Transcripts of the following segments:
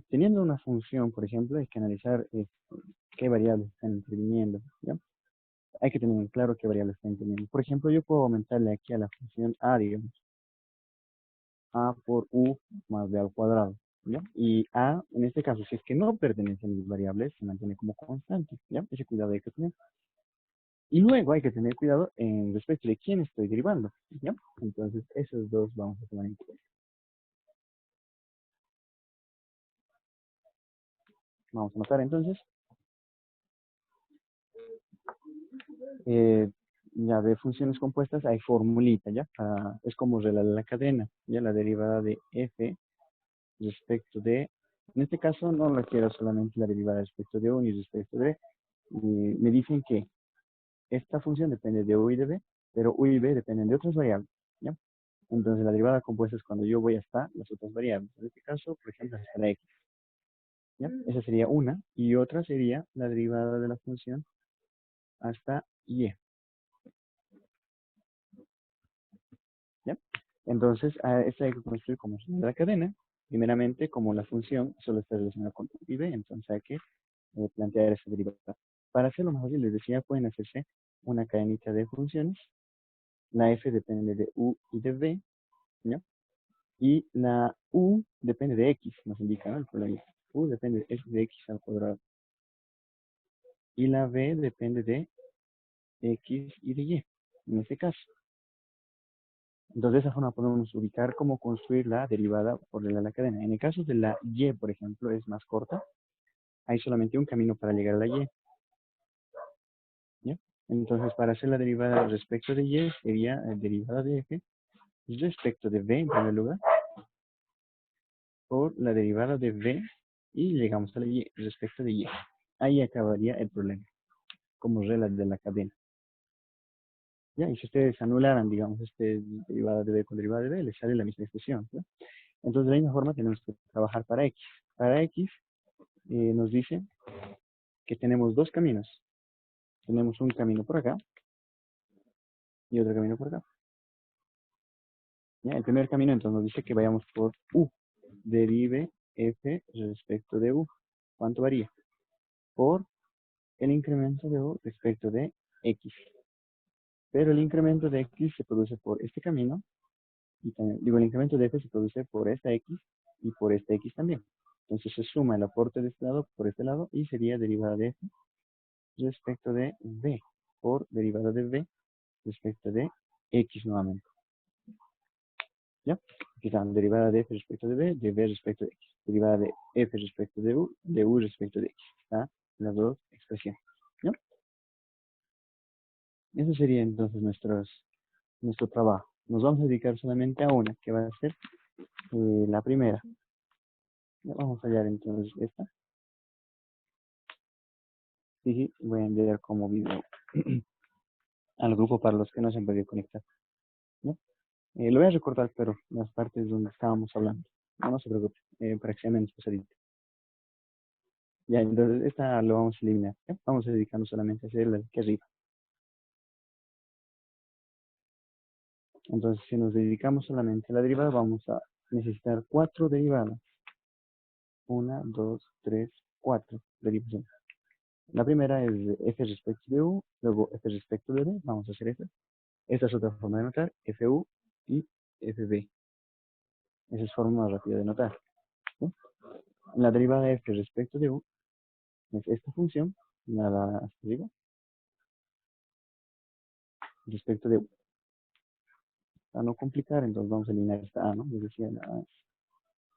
Teniendo una función, por ejemplo, hay que analizar qué variables están interviniendo, ¿ya? Hay que tener en claro qué variables están interviniendo. Por ejemplo, yo puedo aumentarle aquí a la función a, digamos, a por u más b al cuadrado, ¿ya? Y a, en este caso, si es que no pertenece a mis variables, se mantiene como constante, ¿ya? Ese cuidado hay que tener. Y luego hay que tener cuidado en respecto de quién estoy derivando, ¿ya? Entonces, esos dos vamos a tomar en cuenta. Vamos a notar entonces. eh, ya de funciones compuestas hay formulita, ¿ya? Es como la cadena, ¿ya? La derivada de f respecto de, en este caso no la quiero solamente la derivada respecto de u ni respecto de b. Me dicen que esta función depende de u y de b, pero u y b dependen de otras variables, ¿ya? Entonces la derivada compuesta es cuando yo voy hasta las otras variables. En este caso, por ejemplo, hasta la x, ¿ya? Esa sería una, y otra sería la derivada de la función hasta y, ¿ya? Entonces, a esta hay que construir como la cadena. Primeramente, como la función solo está relacionada con u y b, entonces hay que plantear esa derivada. Para hacerlo más fácil, les decía, pueden hacerse una cadenita de funciones. La f depende de u y de b, ¿ya? Y la u depende de x, nos indica, ¿no? El problema. U depende de x al cuadrado. Y la b depende de x y de y, en este caso. Entonces, de esa forma podemos ubicar cómo construir la derivada por la cadena. En el caso de la y, por ejemplo, es más corta. Hay solamente un camino para llegar a la y, ¿ya? Entonces, para hacer la derivada respecto de y, sería derivada de f respecto de b en primer lugar, por la derivada de b, y llegamos a la y respecto de y. Ahí acabaría el problema, como regla de la cadena. ¿Ya? Y si ustedes anularan, digamos, derivada de b con derivada de b, les sale la misma expresión, ¿ya? Entonces, de la misma forma tenemos que trabajar para x. Para x nos dice que tenemos dos caminos. Tenemos un camino por acá y otro camino por acá. ¿Ya? El primer camino entonces nos dice que vayamos por u. Derive f respecto de u. ¿Cuánto varía? Por el incremento de u respecto de x. Pero el incremento de x se produce por este camino. Y también, digo, el incremento de f se produce por esta x y por esta x también. Entonces se suma el aporte de este lado por este lado y sería derivada de f respecto de b por derivada de b respecto de x nuevamente. ¿Ya? Aquí están, derivada de f respecto de b respecto de x. Derivada de f respecto de u respecto de x. ¿Está? Las dos expresiones. ¿Ya? Ese sería entonces nuestro trabajo. Nos vamos a dedicar solamente a una, que va a ser la primera. Ya vamos a hallar entonces esta. Sí, voy a enviar como video al grupo para los que no se han podido conectar. ¿Ya? Lo voy a recortar, pero las partes donde estábamos hablando. No, no se preocupe, para que sea menos pesadito. Ya, entonces esta lo vamos a eliminar. ¿Ya? Vamos a dedicarnos solamente a hacer la de aquí arriba. Entonces, si nos dedicamos solamente a la derivada, vamos a necesitar 4 derivadas. 1, 2, 3, 4 derivaciones. La primera es f respecto de u, luego f respecto de b, vamos a hacer esta. Esta es otra forma de notar, fu y fb. Esa es forma más rápida de notar. ¿Sí? La derivada de f respecto de u es esta función, nada hasta arriba, respecto de u. Para no complicar, entonces vamos a eliminar esta a, ¿no? Yo decía la a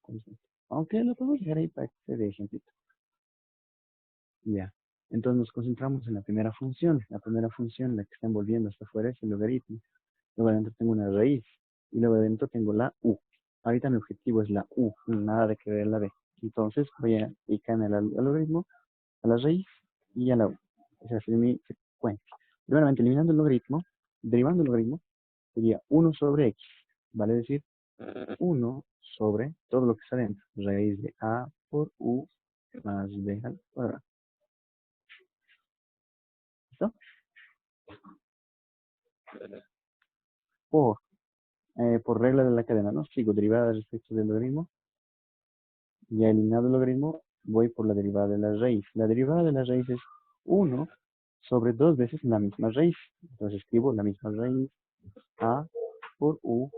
constante. Aunque lo podemos dejar ahí para que se dé ejemplito. Ya. Entonces nos concentramos en la primera función. La primera función, la que está envolviendo hasta afuera, es el logaritmo. Luego adentro tengo una raíz. Y luego adentro tengo la u. Ahorita mi objetivo es la u, nada de que ver la b. Entonces voy a dedicarme al logaritmo, a la raíz y a la u. Esa es mi secuencia. Primeramente, eliminando el logaritmo, derivando el logaritmo, sería 1 sobre x. Vale decir, 1 sobre todo lo que está dentro. Raíz de a por u más b al cuadrado. ¿Listo? Por regla de la cadena, ¿no? Sigo derivada respecto del logaritmo Ya eliminado el logaritmo, voy por la derivada de la raíz. La derivada de la raíz es 1 sobre 2 veces la misma raíz. Entonces escribo la misma raíz a por u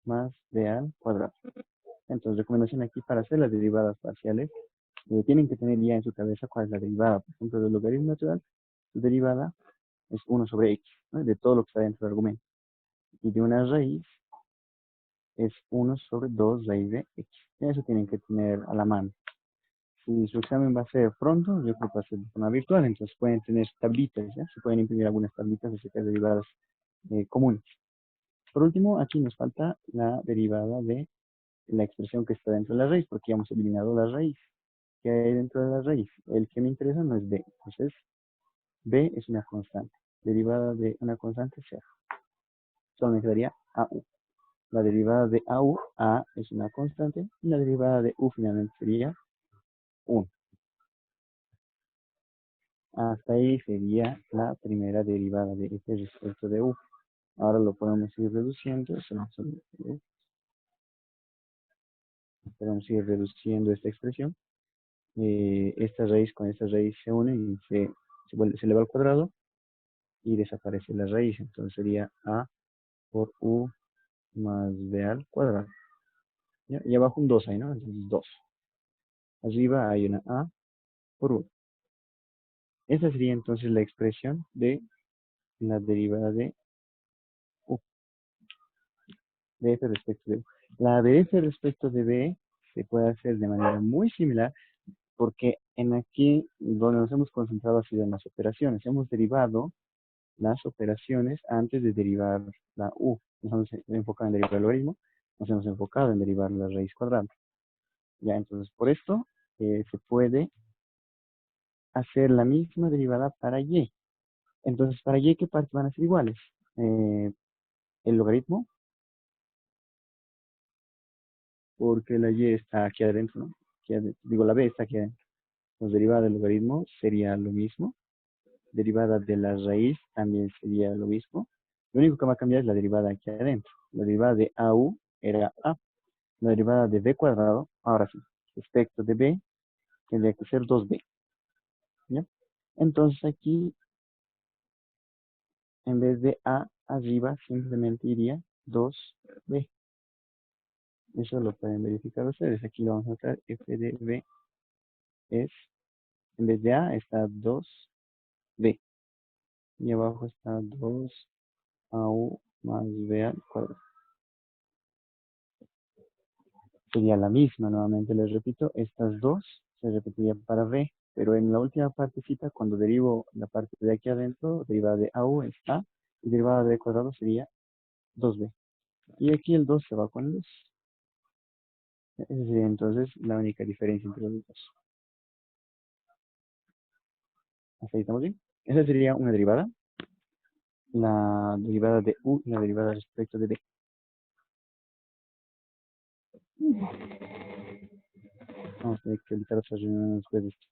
más b al cuadrado. Entonces, recomendación aquí para hacer las derivadas parciales, tienen que tener ya en su cabeza cuál es la derivada. Por ejemplo, del logaritmo natural, su derivada es 1 sobre x, ¿no? De todo lo que está dentro del argumento. Y de una raíz es 1 sobre 2 raíz de x. Eso tienen que tener a la mano. Si su examen va a ser pronto, yo creo que va a ser de forma virtual, entonces pueden tener tablitas, ¿ya? Se pueden imprimir algunas tablitas acerca de derivadas comunes. Por último, aquí nos falta la derivada de la expresión que está dentro de la raíz, porque ya hemos eliminado la raíz. ¿Qué hay dentro de la raíz? El que me interesa no es b, entonces b es una constante. Derivada de una constante es 0. Solo me quedaría AU. La derivada de AU, A es una constante, y la derivada de U finalmente sería 1. Hasta ahí sería la primera derivada de f respecto de u. Ahora lo podemos ir reduciendo. Podemos ir reduciendo esta expresión. Esta raíz con esta raíz se unen y se eleva al cuadrado y desaparece la raíz. Entonces sería a por u más b al cuadrado. ¿Ya? Y abajo un 2 hay, ¿no? Entonces 2. Arriba hay una a por 1. Esta sería entonces la expresión de la derivada de u, de f respecto de u. La de f respecto de b se puede hacer de manera muy similar porque en aquí donde nos hemos concentrado ha sido en las operaciones. Hemos derivado las operaciones antes de derivar la u. Nos hemos enfocado en derivar el logaritmo, nos hemos enfocado en derivar la raíz cuadrada. Ya, entonces por esto se puede hacer la misma derivada para y. Entonces, para y, ¿qué partes van a ser iguales? El logaritmo, porque la y está aquí adentro, ¿no? Digo, la b está aquí adentro. Entonces, derivada del logaritmo sería lo mismo. Derivada de la raíz también sería lo mismo. Lo único que va a cambiar es la derivada aquí adentro. La derivada de AU era A. La derivada de B cuadrado, ahora sí, respecto de B, tendría que ser 2B. ¿Ya? Entonces aquí, en vez de A arriba, simplemente iría 2B. Eso lo pueden verificar ustedes. Aquí lo vamos a notar. F de B es, en vez de A, está 2B. Y abajo está 2AU más B al cuadrado. Sería la misma, nuevamente les repito, estas dos se repetirían para B, pero en la última partecita, cuando derivo la parte de aquí adentro, derivada de AU es A, y derivada de B cuadrado sería 2B. Y aquí el 2 se va con el 2. Esa sería entonces la única diferencia entre los dos. ¿Hasta ahí estamos bien? Esa sería una derivada. La derivada de U y la derivada respecto de B. Vamos a tener que evitar otras reuniones después de esto.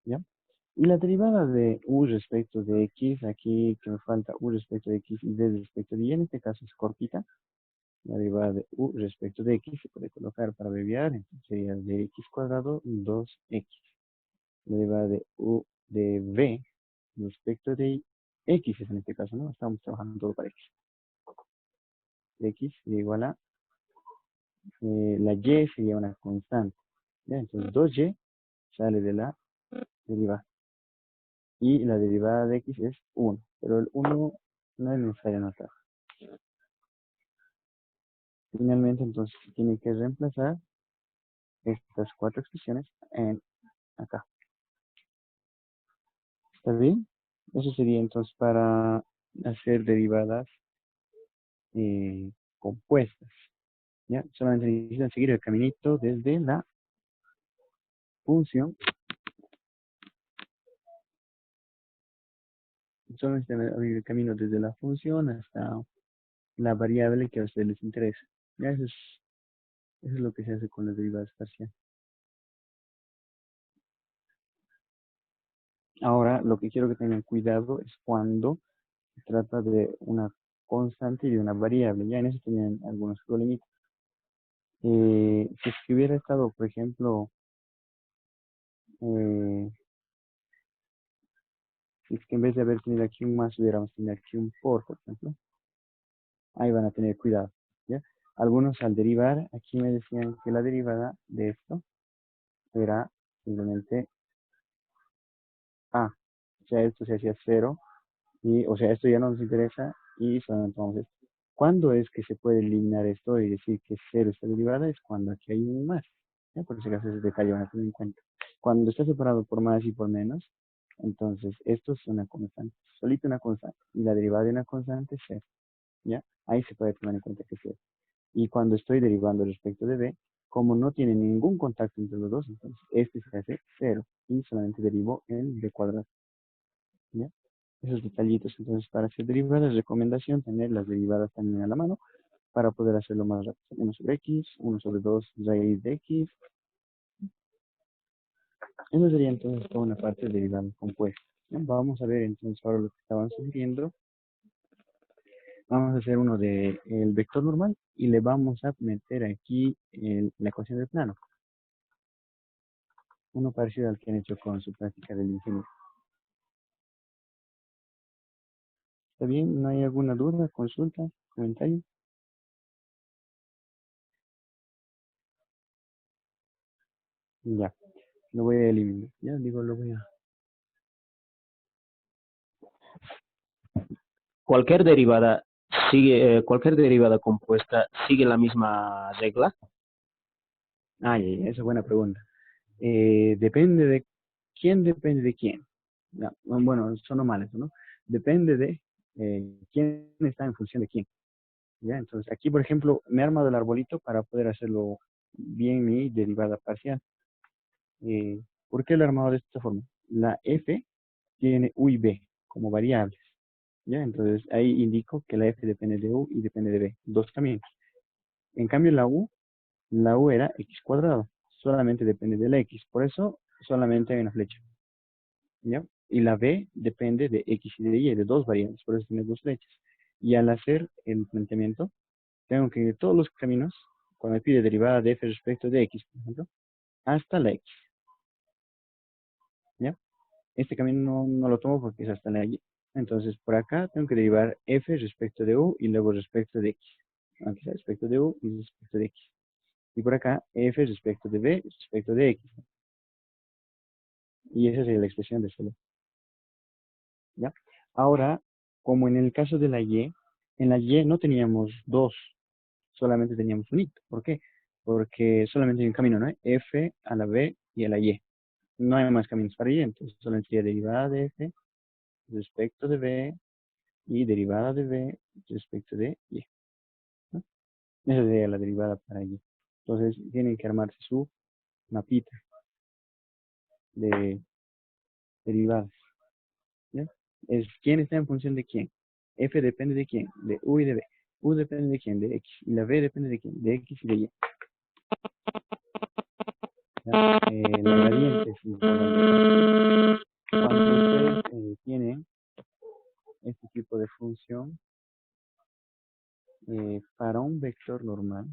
¿Ya? Y la derivada de u respecto de x, aquí que me falta u respecto de x y d respecto de y, en este caso es cortita. La derivada de u respecto de x se puede colocar para abreviar, entonces sería de x cuadrado 2x. La derivada de u de b respecto de x es en este caso, ¿no? Estamos trabajando todo para x. X es igual a, la y sería una constante. ¿Ya? Entonces 2y sale de la derivada. Y la derivada de x es 1, pero el 1 no es necesario anotar. Finalmente, entonces, tiene que reemplazar estas cuatro expresiones en acá. ¿Está bien? Eso sería entonces para hacer derivadas compuestas. ¿Ya? Solamente necesitan seguir el caminito desde la función. Solo necesitan abrir el camino desde la función hasta la variable que a ustedes les interesa. ¿Ya? Eso es lo que se hace con las derivadas parciales. Ahora, lo que quiero que tengan cuidado es cuando Se trata de una constante y de una variable. Ya en eso tenían algunos problemitas. Si es que hubiera estado, por ejemplo, eh, si es que en vez de haber tenido aquí un más, hubiéramos tenido aquí un por ejemplo, ahí van a tener cuidado. ¿Ya? Algunos al derivar, aquí me decían que la derivada de esto era simplemente A. O sea, esto se hacía cero, y, o sea, esto ya no nos interesa, y solamente vamos a esto. ¿Cuándo es que se puede eliminar esto y decir que cero está derivada? Es cuando aquí hay un más. ¿Ya? Por si acaso ese detalle van a tener en cuenta. Cuando está separado por más y por menos, entonces esto es una constante, solito una constante, y la derivada de una constante es cero. ¿Ya? Ahí se puede tomar en cuenta que es cero. Y cuando estoy derivando respecto de b, como no tiene ningún contacto entre los dos, entonces este se hace cero y solamente derivo en b cuadrado. ¿Ya? Esos detallitos. Entonces, para hacer derivadas, recomendación tener las derivadas también a la mano para poder hacerlo más rápido. 1 sobre x, 1 sobre 2 raíz de x. Eso sería entonces toda una parte de derivada compuesta. ¿Ya? Vamos a ver entonces ahora lo que estaban sugiriendo. Vamos a hacer uno del vector normal y le vamos a meter aquí la ecuación del plano. Uno parecido al que han hecho con su práctica del ingeniero. ¿Está bien? ¿No hay alguna duda, consulta, comentario? Ya, lo voy a eliminar. Ya digo, lo voy a... Cualquier derivada cualquier derivada compuesta sigue la misma regla. Ah, esa es buena pregunta. Depende de depende de quién. No, bueno, son normales, ¿no? Depende de quién está en función de quién. ¿Ya? Entonces, aquí, por ejemplo, me he armado el arbolito para poder hacerlo bien mi derivada parcial. ¿Por qué lo he armado de esta forma? La f tiene u y b como variables. ¿Ya? Entonces, ahí indico que la f depende de u y depende de b. Dos caminos. En cambio, la u era x cuadrado. Solamente depende de la x. Por eso, solamente hay una flecha. ¿Ya? Y la b depende de x y de y, de dos variables. Por eso tiene dos flechas. Y al hacer el planteamiento, tengo que ir todos los caminos, cuando me pide derivada de f respecto de x, por ejemplo, hasta la x. ¿Ya? Este camino no lo tomo porque es hasta la y. Entonces, por acá tengo que derivar f respecto de u y luego respecto de x. Aunque sea respecto de u y respecto de x. Y por acá, f respecto de b respecto de x. Y esa sería la expresión de solo. ¿Ya? Ahora, como en el caso de la y, en la y no teníamos dos, solamente teníamos un hito. ¿Por qué? Porque solamente hay un camino, ¿no? F a la b y a la y. No hay más caminos para y, entonces solamente sería derivada de f respecto de b y derivada de b respecto de y. ¿No? Esa sería la derivada para y. Entonces tienen que armarse su mapita de derivadas. ¿Ya? Es quién está en función de quién. F depende de quién, de u y de b. U depende de quién, de x. Y la b depende de quién, de x y de y. ¿Ya? La gradiente es importante. Cuando ustedes tienen este tipo de función para un vector normal,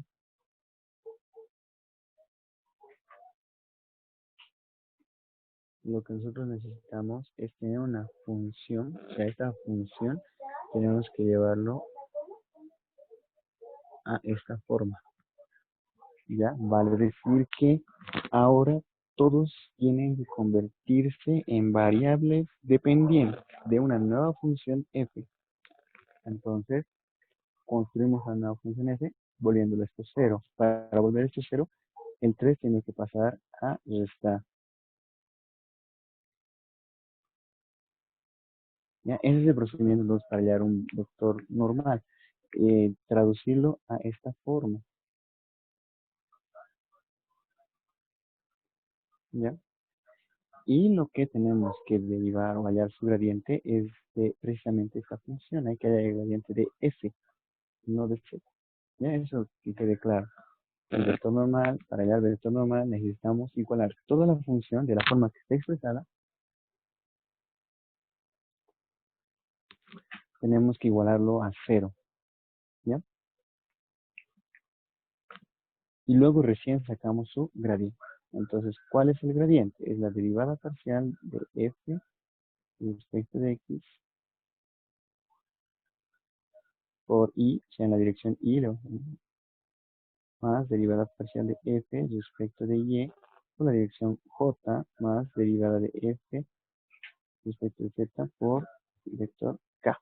lo que nosotros necesitamos es tener una función. O sea, esta función tenemos que llevarlo a esta forma. ¿Ya? Vale decir que ahora todos tienen que convertirse en variables dependientes de una nueva función f. Entonces, construimos la nueva función f volviéndolo esto cero. Para volver esto cero, el 3 tiene que pasar a restar. ¿Ya? Ese es el procedimiento entonces, para hallar un vector normal. Traducirlo a esta forma. ¿Ya? Y lo que tenemos que derivar o hallar su gradiente es de precisamente esta función. Hay que hallar el gradiente de f, no de z. ¿Ya? Eso que quede claro. El vector normal, para hallar el vector normal necesitamos igualar toda la función de la forma que está expresada tenemos que igualarlo a 0, ¿ya? Y luego recién sacamos su gradiente. Entonces, ¿cuál es el gradiente? Es la derivada parcial de f respecto de x por y, o sea, en la dirección y, más derivada parcial de f respecto de y por la dirección j más derivada de f respecto de z por vector k.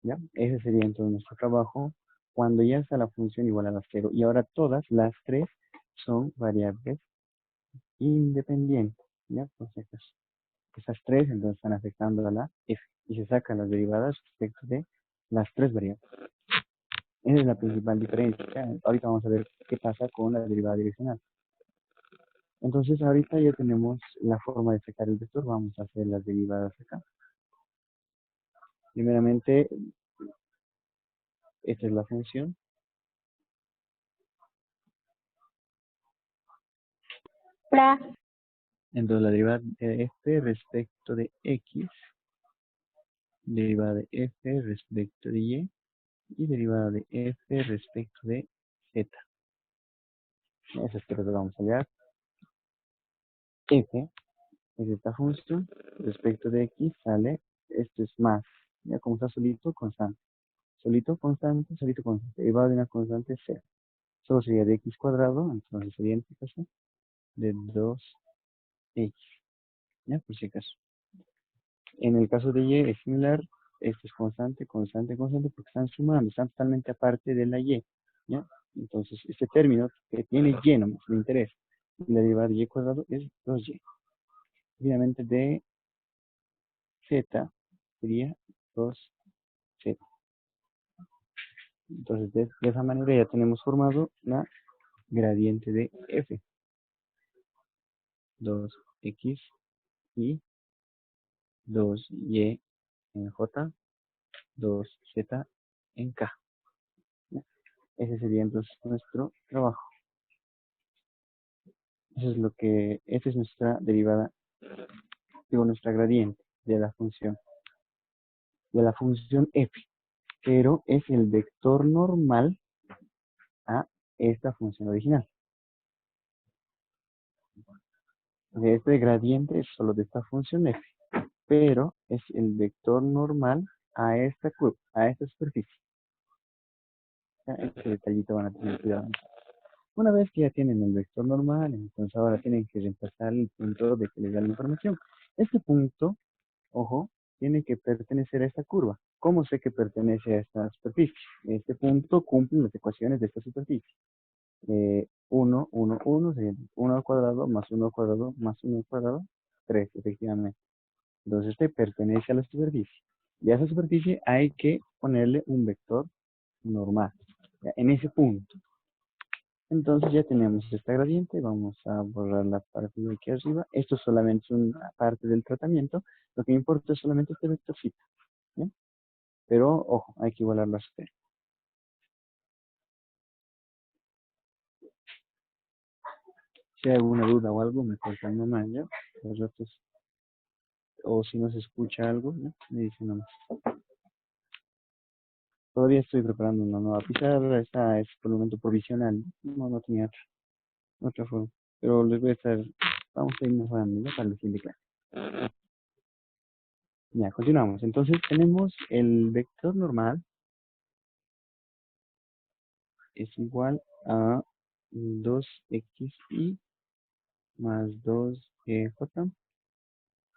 ¿Ya? Ese sería entonces nuestro trabajo cuando ya está la función igual a la 0. Y ahora todas las tres son variables independientes. ¿Ya? Por si acaso. Esas tres entonces están afectando a la f. Y se sacan las derivadas respecto de las tres variables. Esa es la principal diferencia. ¿Ya? Ahorita vamos a ver qué pasa con la derivada direccional. Entonces ahorita ya tenemos la forma de sacar el vector. Vamos a hacer las derivadas acá. Primeramente, esta es la función. Entonces la derivada de f respecto de x, derivada de f respecto de y derivada de f respecto de z. Esas tres las vamos a hallar. F es esta función, respecto de x sale, esto es más, ya como está solito, constante. Solito, constante, derivada de una constante 0. Solo sería de x cuadrado, entonces sería en este caso de 2x, ya por si acaso. En el caso de y es similar, esto es constante, constante, constante, porque están sumando, están totalmente aparte de la y, ¿ya? Entonces, este término que tiene y nomás me interesa. Y la derivada de y cuadrado es 2y. Obviamente de z sería 2z. Entonces, de esa manera ya tenemos formado la gradiente de f. 2x y 2y en j, 2z en k. Ese sería entonces nuestro trabajo. Eso es lo que, esa es nuestra derivada, digo, nuestra gradiente de la función f, pero es el vector normal a esta función original. Este gradiente es solo de esta función f, pero es el vector normal a esta curva, a esta superficie. Este detallito van a tener cuidado. Una vez que ya tienen el vector normal, entonces ahora tienen que reemplazar el punto de que les da la información. Este punto, ojo, tiene que pertenecer a esta curva. ¿Cómo sé que pertenece a esta superficie? Este punto cumple las ecuaciones de esta superficie. 1, 1, 1 sería 1 al cuadrado más 1 al cuadrado más 1 al cuadrado, 3, efectivamente. Entonces este pertenece a la superficie. Y a esa superficie hay que ponerle un vector normal, ¿ya? En ese punto. Entonces ya tenemos esta gradiente, vamos a borrar la parte de aquí arriba. Esto solamente es una parte del tratamiento. Lo que importa es solamente este vectorcito, ¿bien? Pero, ojo, hay que igualarlo a 0. Si hay alguna duda o algo, me cortan nomás, ¿ya? Los ratos, o si no se escucha algo, ¿ya? Me dicen nomás. Todavía estoy preparando una nueva pizarra, esta es por el momento provisional. No tenía otra forma. Pero les voy a estar, vamos a ir mejorando, ¿ya? Para el fin de clase. Ya, continuamos. Entonces tenemos el vector normal es igual a 2xy más 2j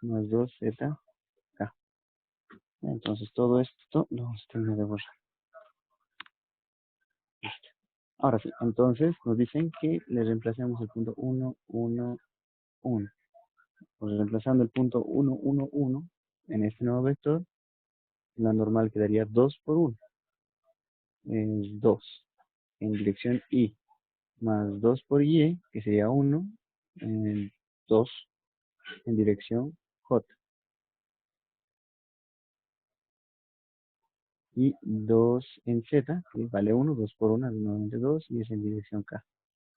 más 2zk. Entonces todo esto lo vamos a tener de borrar. Listo. Ahora sí, entonces nos dicen que le reemplacemos el punto 1, 1, 1. Pues reemplazando el punto 1, 1, 1 en este nuevo vector, la normal quedaría 2 por 1. Es 2 en dirección y más 2 por y, que sería 1, 2 en dirección j. Y 2 en z, que vale 1, 2 por 1, nuevamente 2, y es en dirección k.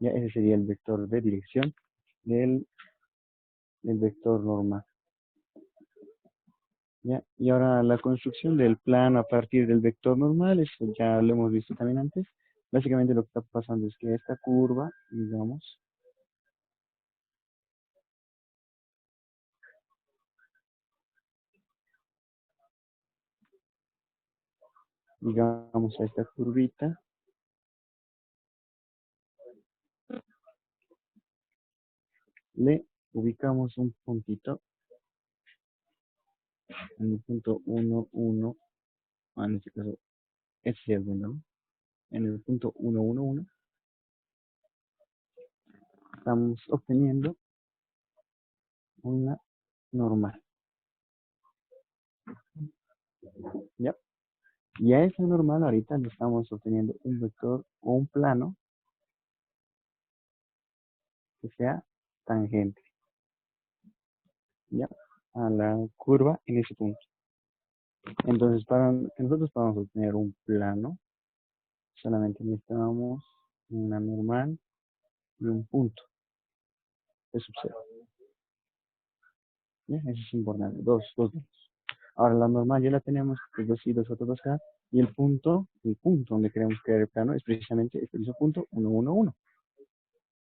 Ya ese sería el vector de dirección del vector normal. ¿Ya? Y ahora la construcción del plano a partir del vector normal, eso ya lo hemos visto también antes. Básicamente lo que está pasando es que esta curva, digamos a esta curvita, le ubicamos un puntito en el punto 1, 1, en este caso, este es el punto, ¿no? En el punto 1, 1, 1, estamos obteniendo una normal, ¿ya? Y a esa normal ahorita le estamos obteniendo un vector o un plano que sea tangente, ¿ya? A la curva en ese punto. Entonces, para que nosotros podamos obtener un plano, solamente necesitamos una normal y un punto de sub cero. ¿Ya? Eso es importante, dos de ellos. Ahora la normal ya la tenemos, pues dos y dos otros dos acá, y el punto donde queremos crear el plano es precisamente este mismo punto, 1, 1, 1.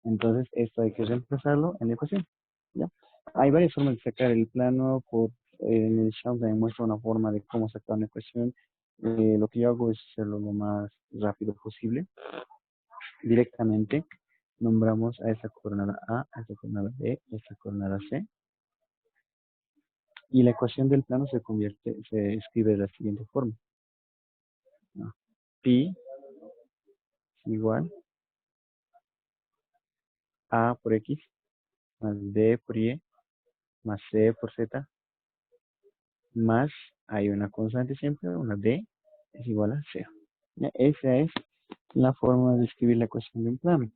Entonces, esto hay que reemplazarlo en la ecuación, ¿ya? Hay varias formas de sacar el plano. En el chat me muestra una forma de cómo sacar una ecuación. Lo que yo hago es hacerlo lo más rápido posible. Directamente nombramos a esta coordenada A, a esta coordenada B, a esta coordenada C. Y la ecuación del plano se escribe de la siguiente forma. ¿No? Pi igual A por X más B por Y más C por Z más, hay una constante siempre, una D es igual a 0. ¿Ya? Esa es la forma de escribir la ecuación de un plano.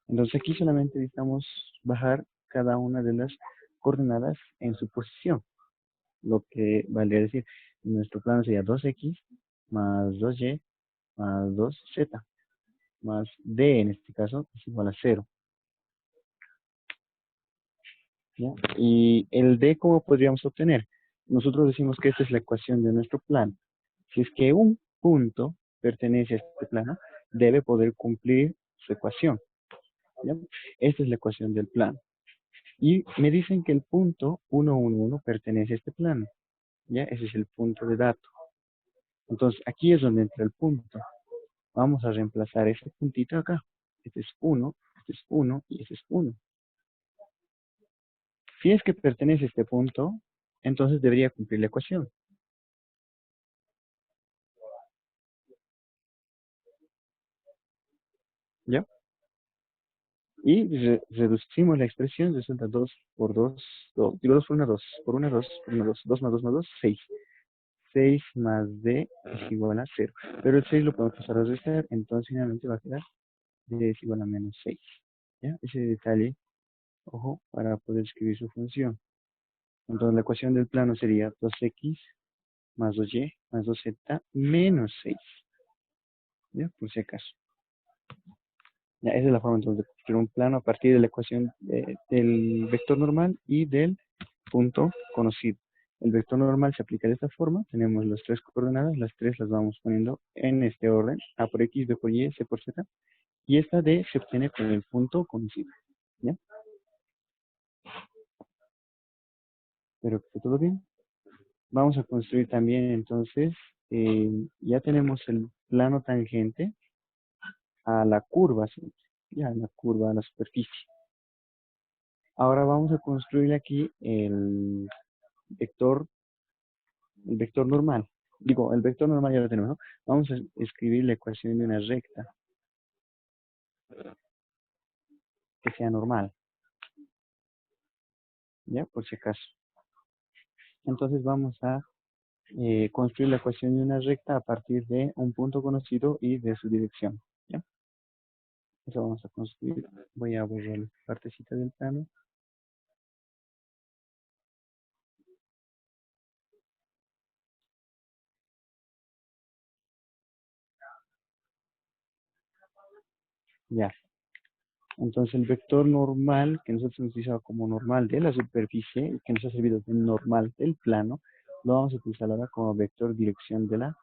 Entonces aquí solamente necesitamos bajar cada una de las coordenadas en su posición. Lo que valdría decir, nuestro plano sería 2x más 2y más 2z más d en este caso es igual a 0. ¿Ya? Y el d, ¿cómo podríamos obtener? Nosotros decimos que esta es la ecuación de nuestro plano. Si es que un punto pertenece a este plano, debe poder cumplir su ecuación. ¿Ya? Esta es la ecuación del plano. Y me dicen que el punto 1, 1, 1 pertenece a este plano. ¿Ya? Ese es el punto de dato. Entonces, aquí es donde entra el punto. Vamos a reemplazar ese puntito acá. Este es 1, este es 1 y este es 1. Si es que pertenece a este punto, entonces debería cumplir la ecuación. ¿Ya? Y reducimos la expresión, resulta 2 por 2, digo 2 por 1, 2, por 1, 2, por 1, 2, 2 más 2 más 2, 6. 6 más d es igual a 0. Pero el 6 lo podemos pasar a restar, entonces finalmente va a quedar d es igual a menos 6. ¿Ya? Ese detalle, ojo, para poder escribir su función. Entonces la ecuación del plano sería 2x más 2y más 2z menos 6. ¿Ya? Por si acaso. Ya, esa es la forma entonces de construir un plano a partir de la ecuación del vector normal y del punto conocido. El vector normal se aplica de esta forma. Tenemos las tres coordenadas, las tres las vamos poniendo en este orden. A por X, B por Y, C por Z. Y esta D se obtiene con el punto conocido. ¿Ya? Espero que esté todo bien. Vamos a construir también entonces, ya tenemos el plano tangente a la curva, ¿sí? Ya, la curva a la superficie. Ahora vamos a construir aquí vector, el vector normal. Digo, el vector normal ya lo tenemos, ¿no? Vamos a escribir la ecuación de una recta que sea normal, ¿ya? Por si acaso. Entonces vamos a construir la ecuación de una recta a partir de un punto conocido y de su dirección, ¿ya? Eso vamos a construir. Voy a borrar la partecita del plano. Ya. Entonces el vector normal que nosotros hemos utilizado como normal de la superficie, que nos ha servido de normal del plano, lo vamos a utilizar ahora como vector dirección de la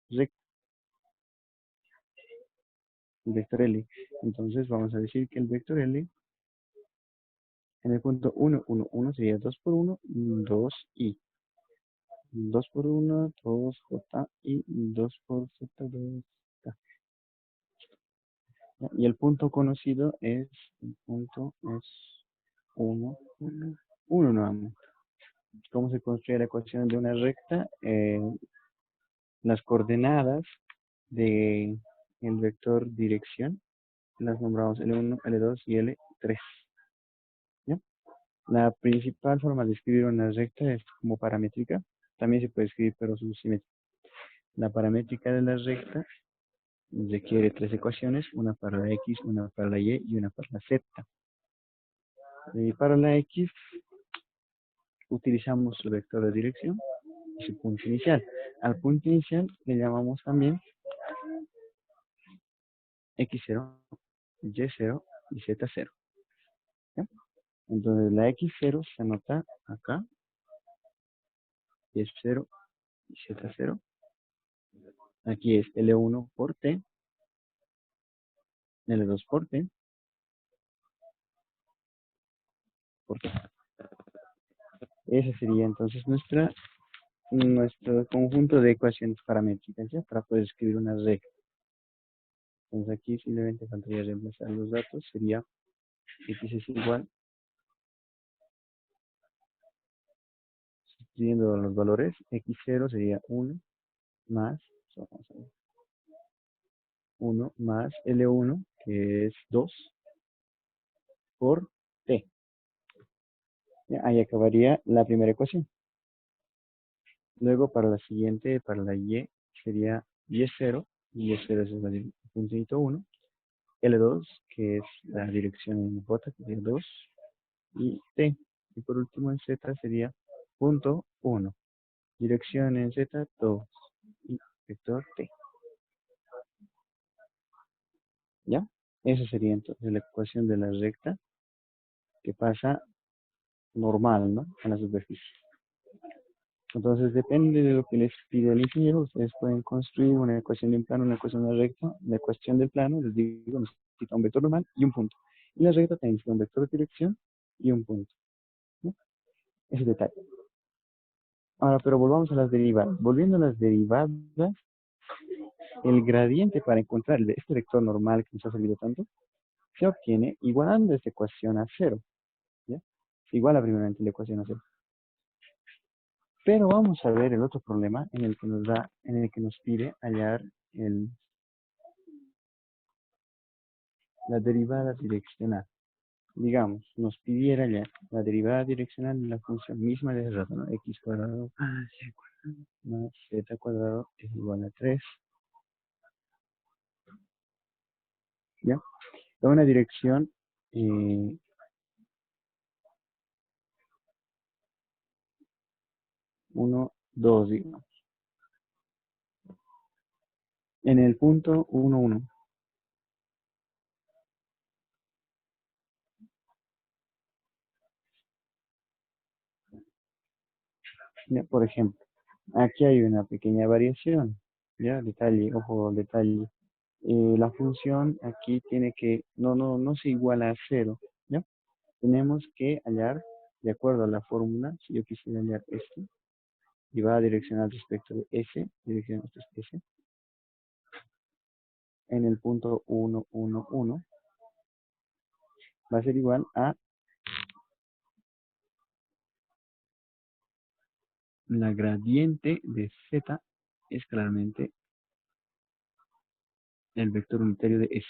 recta, el vector L. Entonces vamos a decir que el vector L en el punto 1, 1, 1 sería 2 por 1, 2i. 2 por 1, 2j y 2 por z, 2k. Y el punto conocido es, el punto es 1, 1, 1 nuevamente. ¿Cómo se construye la ecuación de una recta? Las coordenadas de el vector dirección las nombramos L1, L2 y L3. ¿Ya? La principal forma de escribir una recta es como paramétrica. También se puede escribir pero subsimétrica. La paramétrica de la recta requiere tres ecuaciones, una para la X, una para la Y y una para la Z. Y para la X utilizamos el vector de dirección y su punto inicial. Al punto inicial le llamamos también X0, Y0 y Z0. ¿Ya? Entonces la X0 se anota acá, Y0 y Z0. Aquí es L1 por T, L2 por T, por T. Ese sería entonces nuestro conjunto de ecuaciones paramétricas, ¿ya? Para poder escribir una recta. Entonces aquí simplemente faltaría reemplazar los datos, sería X es igual, sustituyendo los valores, X0 sería 1 más, vamos a ver, 1 más L1, que es 2, por T. ¿Ya? Ahí acabaría la primera ecuación. Luego para la siguiente, para la Y, sería Y0, Y0 es el puntito 1, L2, que es la dirección en J, que sería 2, y T. Y por último en Z sería punto 1, dirección en Z, 2, y vector T. ¿Ya? Esa sería entonces la ecuación de la recta que pasa normal, ¿no? A la superficie. Entonces depende de lo que les pide el ingeniero, ustedes pueden construir una ecuación de un plano, una ecuación de una recta. La ecuación del plano, les digo, necesita un vector normal y un punto. Y la recta también necesita un vector de dirección y un punto, ¿no? Ese detalle. Ahora, pero volvamos a las derivadas. Volviendo a las derivadas, el gradiente para encontrar este vector normal que nos ha salido tanto, se obtiene igualando esta ecuación a cero, ¿ya? Igual a primeramente la ecuación a cero. Pero vamos a ver el otro problema en el que nos pide hallar la derivada direccional. Digamos, nos pidiera ya la derivada direccional de la función misma de ese rato, ¿no? X cuadrado más Z cuadrado es igual a 3. ¿Ya? Da una dirección 1, 2, digamos. En el punto 1, 1. ¿Ya? Por ejemplo, aquí hay una pequeña variación. ¿Ya? Detalle, ojo, detalle. La función aquí tiene que, no se iguala a 0. ¿Ya? Tenemos que hallar, de acuerdo a la fórmula, si yo quisiera hallar esto, y va a direccionar respecto de S, dirección de S, en el punto 1, 1, 1, va a ser igual a la gradiente de Z es claramente el vector unitario de S.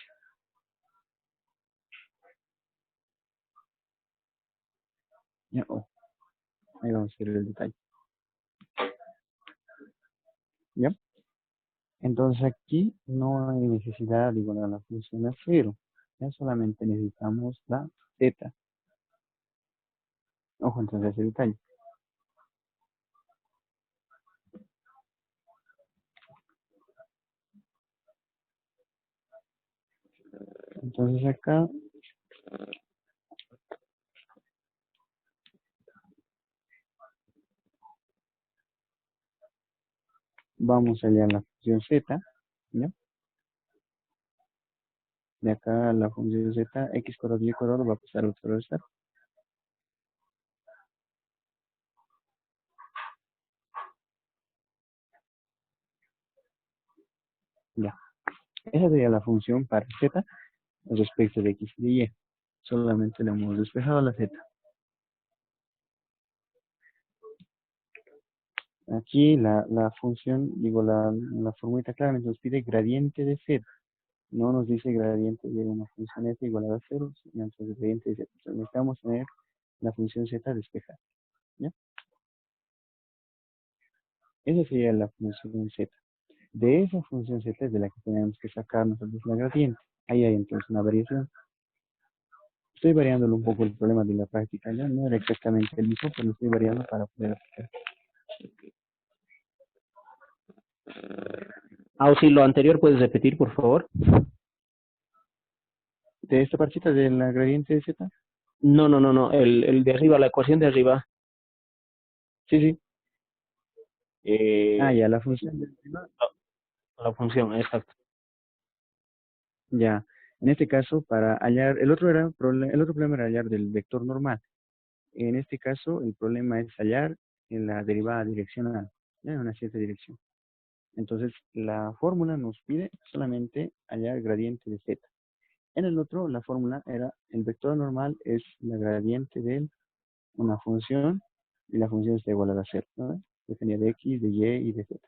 ¿Ya? Oh, ahí vamos a ver el detalle. ¿Ya? Entonces aquí no hay necesidad de igualar la función a 0. Ya solamente necesitamos la Z. Ojo entonces ese detalle. Entonces acá vamos a hallar la función z, ¿ya? De acá la función z, x cuadrado y cuadrado va a pasar a otro estar. Ya. Esa sería la función para z respecto de x y de y. Solamente le hemos despejado la z. Aquí la función, digo, la formulita claramente nos pide gradiente de z. No nos dice gradiente de una función f igual a 0, sino entonces gradiente de z. Entonces necesitamos tener la función z despejada. ¿Ya? Esa sería la función z. De esa función z es de la que tenemos que sacar nosotros la gradiente. Ahí hay entonces una variación. Estoy variándolo un poco el problema de la práctica, ya no era exactamente el mismo, pero lo estoy variando para poder aplicar. Ah, o sí, lo anterior puedes repetir, por favor. De esta partita de la gradiente de z, No, el de arriba, la ecuación de arriba. sí, sí. Eh, Ya, la función de arriba, la función, exacto. ya. En este caso, para hallar, el otro problema era hallar del vector normal. En este caso, el problema es hallar en la derivada direccional, ¿ya? En una cierta dirección. Entonces, la fórmula nos pide solamente hallar gradiente de z. En el otro, la fórmula era, el vector normal es la gradiente de una función y la función está igual a 0, ¿no? Dependía de x, de y y de z.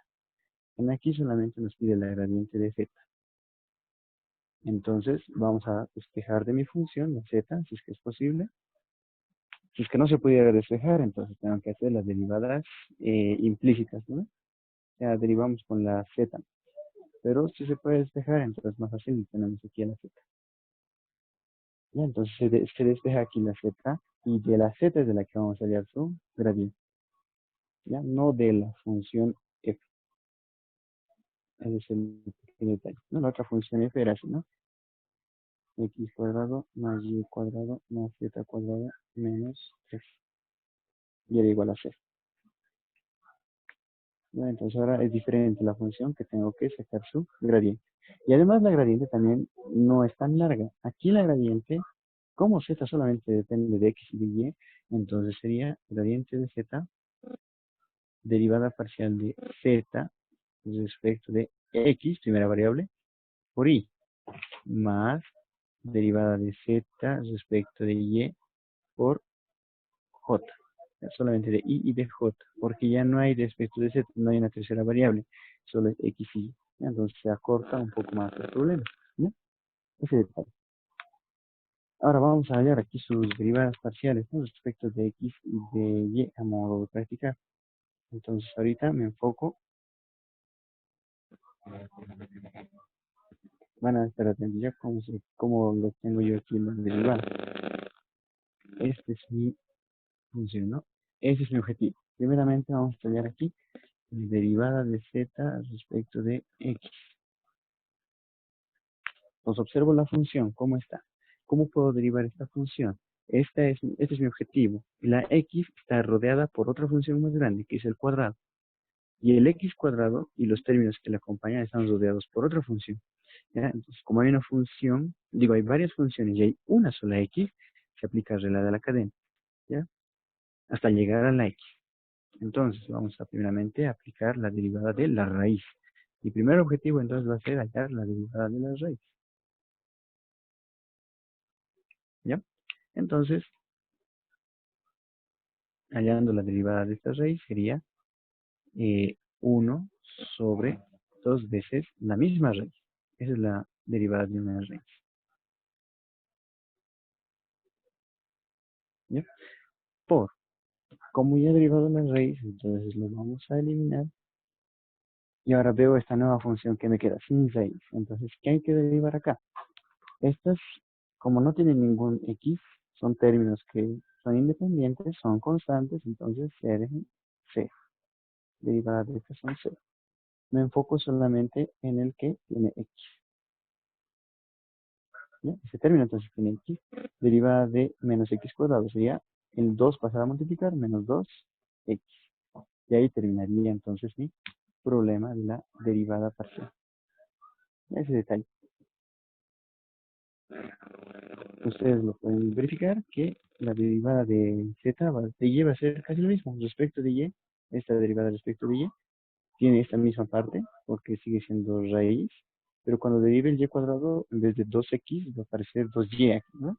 En aquí solamente nos pide la gradiente de z. Entonces, vamos a despejar de mi función la z, si es que es posible. Si es que no se pudiera despejar, entonces tengo que hacer las derivadas implícitas, ¿no? O sea, derivamos con la z. Pero si se puede despejar, entonces más fácil tenemos aquí a la z. ¿Ya? Entonces se despeja aquí la z y de la z es de la que vamos a hallar su gradiente. ¿Ya? No de la función f. Ese es el pequeño detalle. ¿No? La otra función f era así, ¿no? X cuadrado más y cuadrado más z cuadrado menos 3. Y era igual a 0. ¿Ya? Entonces ahora es diferente la función que tengo que sacar su gradiente. Y además la gradiente también no es tan larga. Aquí la gradiente, como z solamente depende de x y de y, entonces sería gradiente de z, derivada parcial de z respecto de x, primera variable, por y, más derivada de z respecto de y por j. Solamente de y de j, porque ya no hay respecto de z, no hay una tercera variable, solo es x y y. Entonces se acorta un poco más el problema. ¿No? Ese detalle. Ahora vamos a hallar aquí sus derivadas parciales, ¿no? Respecto de x y de y a modo de practicar. Entonces ahorita me enfoco. Van a estar atentos ya cómo lo tengo yo aquí en la derivada. Este es mi función, ¿no? Ese es mi objetivo. Primeramente vamos a hallar aquí mi derivada de z respecto de x. Pues observo la función, ¿cómo está? ¿Cómo puedo derivar esta función? Este es mi objetivo. La x está rodeada por otra función más grande, que es el cuadrado. Y el x cuadrado y los términos que le acompañan están rodeados por otra función. ¿Ya? Entonces, como hay una función, digo, hay varias funciones y hay una sola x, se aplica el regla de la cadena, ¿ya? Hasta llegar a la x. Entonces, vamos a primeramente aplicar la derivada de la raíz. Mi primer objetivo entonces va a ser hallar la derivada de la raíz. ¿Ya? Entonces, hallando la derivada de esta raíz sería 1 sobre 2 veces la misma raíz. Esa es la derivada de una raíz. ¿Ya? Por, como ya he derivado la raíz, entonces lo vamos a eliminar. Y ahora veo esta nueva función que me queda sin raíz. Entonces, ¿qué hay que derivar acá? Estas, como no tienen ningún x, son términos que son independientes, son constantes, entonces se dejan cero. Derivadas de estas son cero. Me enfoco solamente en el que tiene x. ¿Ya? Ese término entonces tiene x. Derivada de menos x cuadrado sería el 2 pasado a multiplicar menos 2x. Y ahí terminaría entonces mi problema de la derivada parcial. Ese detalle. Ustedes lo pueden verificar que la derivada de z de y va a ser casi lo mismo. Respecto de y, esta derivada respecto de y tiene esta misma parte porque sigue siendo raíz, pero cuando derive el y cuadrado, en vez de 2x va a aparecer 2y aquí, ¿no?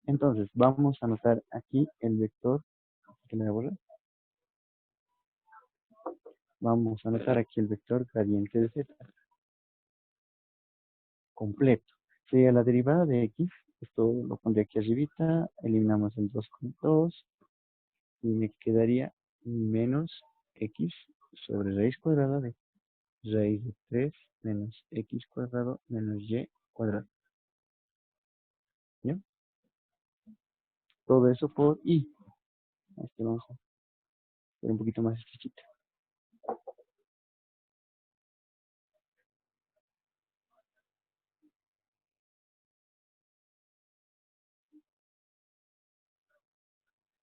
Entonces, vamos a anotar aquí el vector, que me voy a borrar. Vamos a anotar aquí el vector gradiente de z completo. Sería la derivada de x, esto lo pondré aquí arribita, eliminamos el 2 con 2, y me quedaría menos x sobre raíz cuadrada de raíz de 3 menos x cuadrado menos y cuadrado. ¿Ya? Todo eso por y. Este vamos a hacer un poquito más estrechito.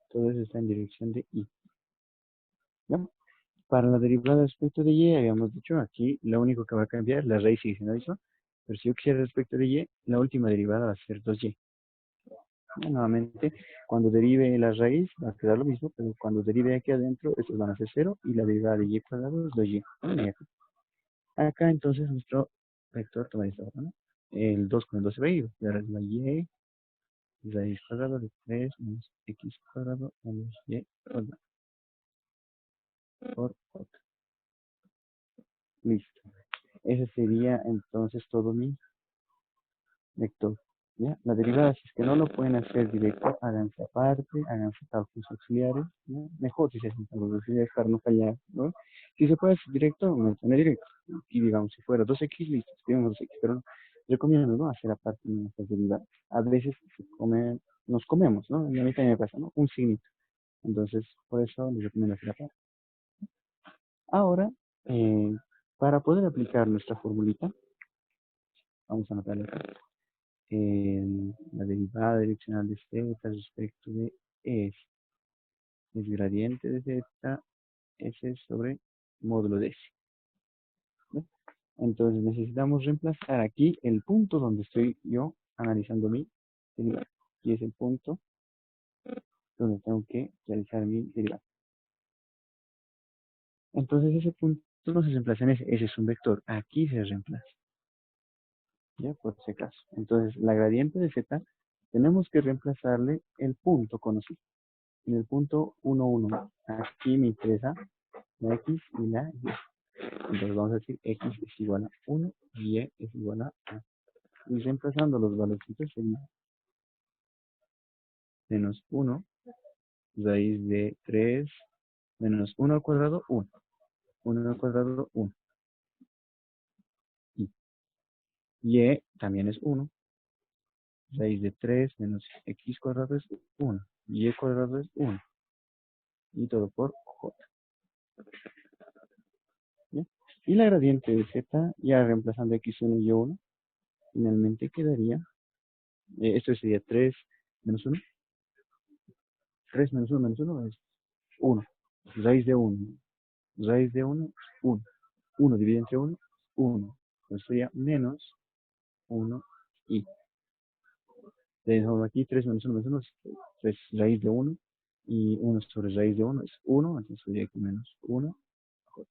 Todo eso está en dirección de y. ¿Ya? Para la derivada respecto de y, habíamos dicho aquí, lo único que va a cambiar, la raíz sigue siendo eso, pero si yo quisiera respecto de y, la última derivada va a ser 2y. Nuevamente, cuando derive la raíz va a quedar lo mismo, pero cuando derive aquí adentro, estos van a ser 0 y la derivada de y cuadrado es 2y. Acá entonces nuestro vector toma esta forma, ¿no? El 2 con el 2 se va a ir, y ahora es la y raíz cuadrada de 3 menos x cuadrado menos y cuadrado por j. Listo. Ese sería entonces todo mi vector. ¿Ya? La derivada, si es que no lo pueden hacer directo, háganse aparte, háganse cálculos auxiliares, ¿no? Mejor si se hacen cálculos auxiliares para no fallar, ¿no? Si se puede hacer directo, menciona directo. Y digamos, si fuera 2x, listo, escribimos 2x, pero no, recomiendo, ¿no? Hacer aparte nuestras derivadas. A veces nos comemos, ¿no? Y a mí también me pasa, ¿no? Un signito. Entonces, por eso les recomiendo hacer aparte. Ahora, eh, para poder aplicar nuestra formulita, vamos a anotarla acá. La derivada direccional de z respecto de s es gradiente de z s sobre módulo de s. ¿No? Entonces necesitamos reemplazar aquí el punto donde estoy yo analizando mi derivada. Aquí es el punto donde tengo que realizar mi derivada. Entonces ese punto no se reemplaza en ese, ese es un vector, aquí se reemplaza. Ya, por si acaso. Entonces la gradiente de z tenemos que reemplazarle el punto conocido. En el punto 1, 1, aquí me interesa la x y la y. Entonces vamos a decir x es igual a 1 y es igual a a. Y reemplazando los valorcitos sería menos 1 raíz de 3 menos 1 al cuadrado 1. 1 al cuadrado 1. Y también es 1. Raíz de 3 menos x cuadrado es 1. Y cuadrado es 1. Y todo por j. ¿Ya? Y la gradiente de z, ya reemplazando x1 y y1, finalmente quedaría, esto sería 3 menos 1. 3 menos 1 menos 1 es 1. Raíz de 1. Raíz de 1, 1. 1 dividido entre 1, 1. Entonces sería menos 1 y. Dejamos aquí 3 menos 1 menos 1 es 3 raíz de 1. Y 1 sobre raíz de 1 es 1. Entonces sería aquí menos 1 j.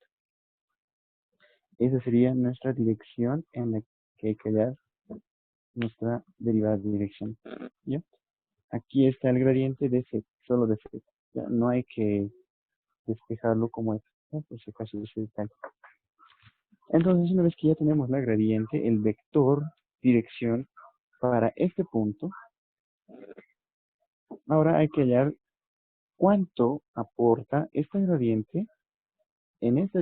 Esa sería nuestra dirección en la que hay que hallar nuestra derivada de dirección. ¿Ya? Aquí está el gradiente de z, solo de z. ¿Ya? No hay que despejarlo como es, ¿no? Por si acaso ese detalle. Entonces, una vez que ya tenemos la gradiente, el vector dirección para este punto, ahora hay que hallar cuánto aporta esta gradiente en esta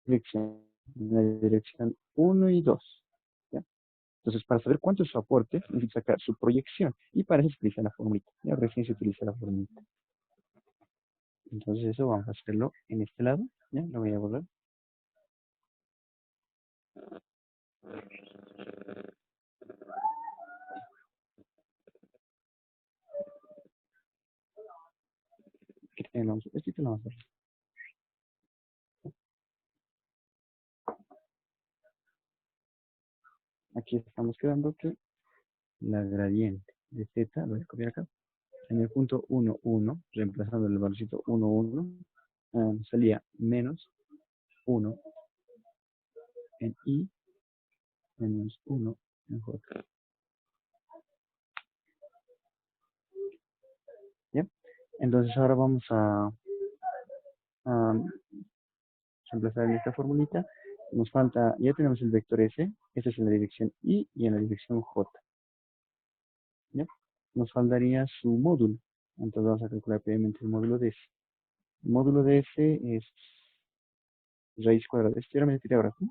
dirección, en la dirección 1 y 2. ¿Ya? Entonces, para saber cuánto es su aporte, necesito sacar su proyección. Y para eso se utiliza la formulita. Ya recién se utiliza la formulita. Entonces, eso vamos a hacerlo en este lado. Ya, lo voy a borrar. Esto lo vamos a hacer. aquí estamos quedando que la gradiente de z, lo voy a copiar acá, en el punto 1, 1, reemplazando el valorcito 1, 1, salía menos 1 en i, menos 1 en j. ¿Ya? Entonces ahora vamos a reemplazar en esta formulita. Nos falta, ya tenemos el vector s, ese es en la dirección i y en la dirección j. ¿Ya? Nos faltaría su módulo. Entonces vamos a calcular previamente el módulo de s. El módulo de s es raíz cuadrada. Esto ya lo metí ahora, ¿sí?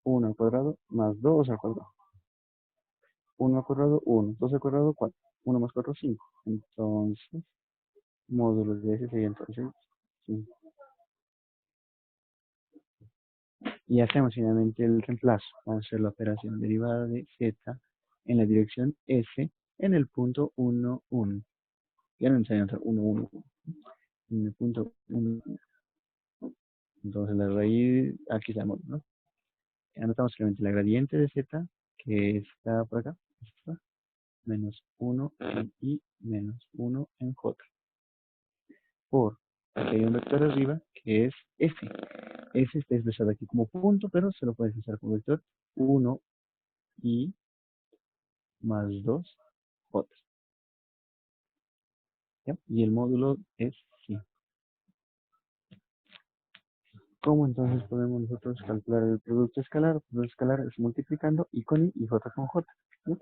1 al cuadrado más 2 al cuadrado. 1 al cuadrado, 1. 2 al cuadrado, 4. 1 más 4, 5. Entonces, módulo de s sería entonces 5. Y hacemos finalmente el reemplazo. Vamos a hacer la operación derivada de z en la dirección s en el punto 1, 1. Ya no necesariamente 1, 1, 1. En el punto 1, 1. Entonces la raíz, aquí estamos, ¿no? Anotamos simplemente la gradiente de z, que está por acá, esta, menos 1 en i, menos 1 en j. Por, aquí hay un vector arriba, que es f. F está expresado aquí como punto, pero se lo puedes expresar como vector 1 i más 2 j. ¿Ya? Y el módulo es 5. ¿Cómo entonces podemos nosotros calcular el producto escalar? El producto escalar es multiplicando i con i y j con j. ¿Ya?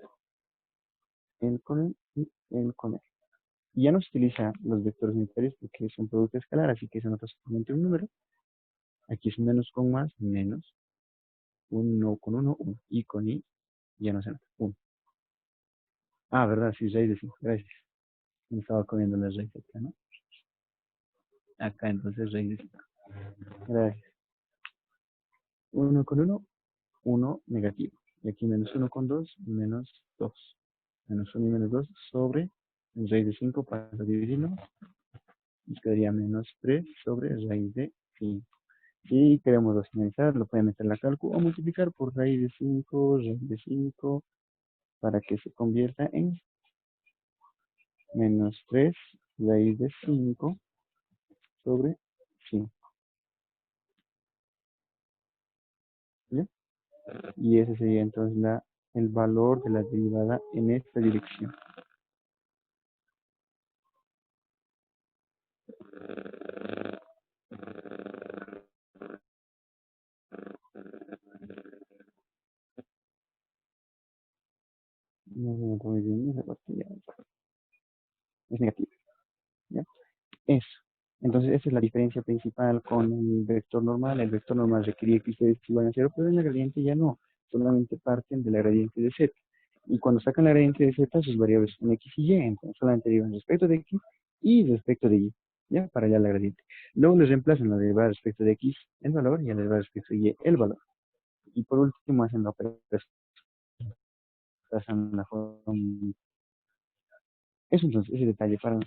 El con i y el con e. Y ya no se utiliza los vectores unitarios porque es un producto escalar, así que se nota solamente un número. Aquí es menos con más, menos. 1 con 1, 1. I con i, ya no se nota. 1. Ah, verdad, sí, raíz de 5. Gracias. Me estaba comiendo la raíz acá, ¿no? Acá entonces raíz de 5. Gracias. 1 con 1, 1 negativo. Y aquí menos 1 con 2, menos 2. Menos 1 y menos 2 sobre raíz de 5 para dividirlo. Nos quedaría menos 3 sobre raíz de 5. Si queremos optimizar, lo pueden meter en la cálculo o multiplicar por raíz de 5 para que se convierta en menos 3 raíz de 5 sobre 5. ¿Ya? Y ese sería entonces el valor de la derivada en esta dirección. No se me muy bien esa parte ya. Es negativo. ¿Ya? Eso. Entonces, esa es la diferencia principal con el vector normal. El vector normal requería que ustedes igualen a 0, pero en la gradiente ya no. Solamente parten de la gradiente de z. Y cuando sacan la gradiente de z, sus variables son x y y. Entonces, solamente derivan respecto de x y respecto de y. ¿Ya? Para allá la gradiente. Luego les reemplazan la derivada respecto de x el valor y la derivada respecto de y el valor. Y por último, hacen la operación. Pasan la forma. Eso entonces, ese detalle para.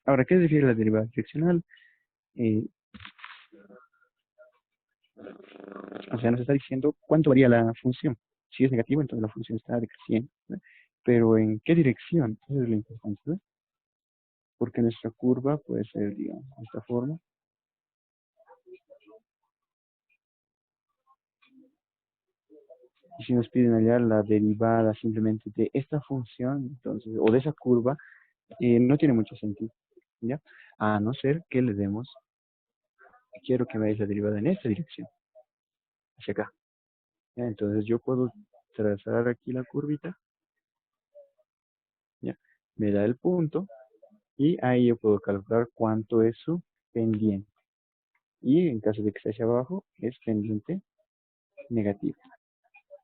Ahora, ¿qué se refiere a la derivada direccional? Eh, O sea, nos está diciendo cuánto varía la función. Si es negativo, entonces la función está decreciendo, ¿no? Pero ¿en qué dirección? Eso es lo importante, ¿no? Porque nuestra curva puede ser, digamos, de esta forma. Y si nos piden hallar la derivada simplemente de esta función, entonces, o de esa curva, no tiene mucho sentido, ¿ya? A no ser que le demos, quiero que me veáis la derivada en esta dirección, hacia acá. ¿Ya? Entonces yo puedo trazar aquí la curvita, ¿ya? Me da el punto, y ahí yo puedo calcular cuánto es su pendiente. Y en caso de que sea hacia abajo, es pendiente negativo,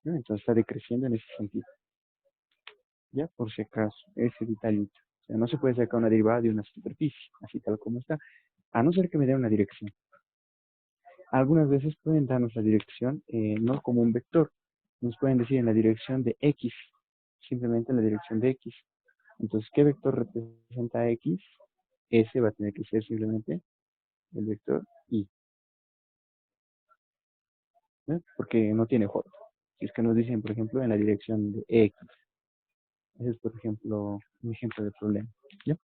¿no? Entonces está decreciendo en ese sentido. Ya, por si acaso, ese detallito. O sea, no se puede sacar una derivada de una superficie, así tal como está, a no ser que me dé una dirección. Algunas veces pueden darnos la dirección, no como un vector. Nos pueden decir en la dirección de x, simplemente en la dirección de x. Entonces, ¿qué vector representa x? Ese va a tener que ser simplemente el vector y, ¿no? Porque no tiene j. Si es que nos dicen, por ejemplo, en la dirección de X. Ese es, por ejemplo, un ejemplo de problema. ¿Ya?